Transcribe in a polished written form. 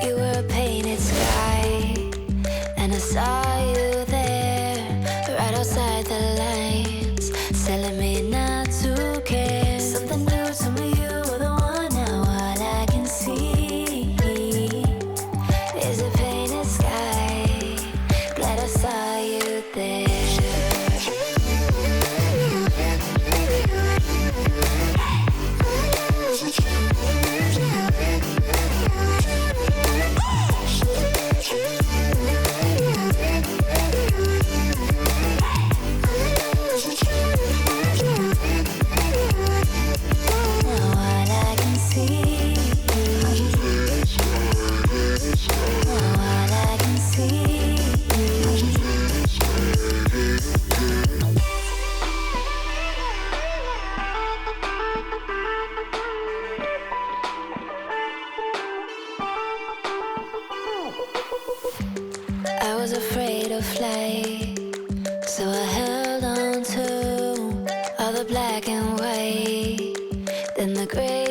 You were a painted sky, and I saw you there, right outside the lines, telling me not to care. Something new to me, you were the one. Now all I can see is a painted sky. Glad I saw you there. I was afraid of flight, so I held on to all the black and white, then the gray